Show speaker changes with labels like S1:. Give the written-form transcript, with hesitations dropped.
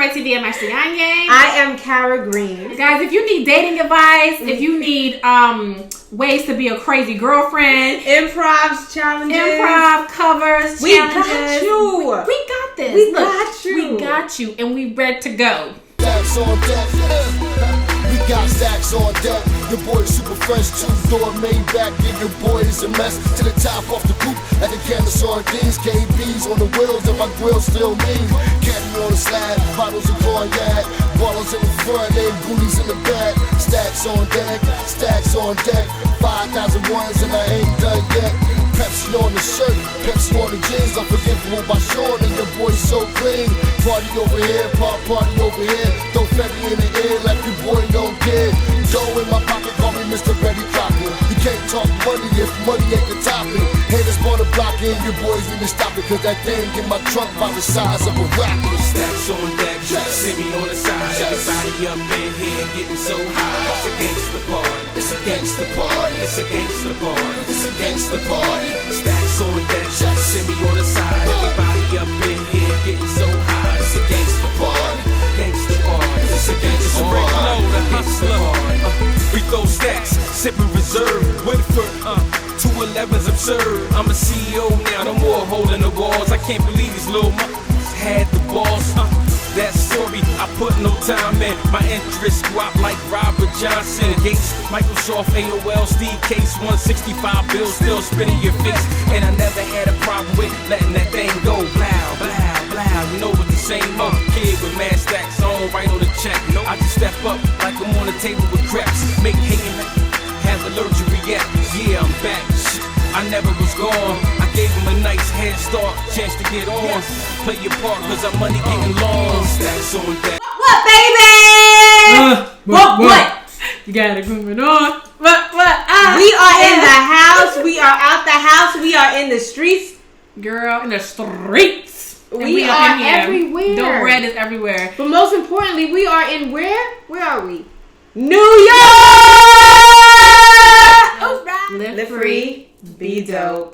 S1: Red TV. I'm Ashley Anye.
S2: I am Kara Green.
S1: Guys, if you need dating advice, if you need ways to be a crazy girlfriend, improv covers,
S2: we
S1: challenges,
S2: got you.
S1: We got this.
S2: We got you.
S1: We got you, and we ready to go.
S3: Stacks on deck. We got stacks on deck. Your boy super fresh, two-door Maybach. Give your boy is a mess. To the top off the coupe at the can of sardines. KBs on the wheels and my grill still mean. Candy on the slab, bottles of cognac. Bottles in the front and goonies in the back. Stacks on deck, stacks on deck. 5,000 ones and I ain't done yet. Pepsi on the shirt, Pepsi on the jeans. Unforgivable by Sean and your boy so clean. Party over here, party over here. Throw Fetty in the air like your boy don't care. Dough in my pocket, call me Mr. Betty Crocker. You can't talk money if money ain't the topic. Haters wanna block it, your boys need to stop it. Cause that thing in my trunk about the size of a rocket.
S4: Stacks on deck, see me on the side. Everybody up in here getting so high. It's a gangsta party, it's a gangsta party, it's a gangsta party, it's a gangsta party. Stacks on deck, see me on the side. Everybody up in here getting so high. It's a gangsta party, gangsta party, it's a gangsta party. We throw stacks, sipping reserve. Woodford, 211's absurd. I'm a CEO now, no more holding the walls. I can't believe these little had the balls. That story, I put no time in. My interest squat like Robert Johnson. Gates, Microsoft, AOL, Steve Case, 165 bills still spinning your face. And I never had a problem with letting that thing go. Blow, blow, blow. You know what the same old kid with mad stacks on, right on the check. I just step up like I'm on the table with crepes. Make hating have allergic react. Yeah, I'm back. Shit, I never was gone. I gave him a nice head start, chance to get on. Play your part, cause our money getting long. Stacks on that.
S2: What, baby? What?
S1: You got it going on. What?
S2: We are in the house. We are out the house. We are in the streets.
S1: Girl, in the streets. And
S2: We
S1: up
S2: are
S1: in here.
S2: everywhere.
S1: The red is everywhere.
S2: But most importantly, we are in where? Where are we? New York!
S1: Live
S2: Live free, be dope.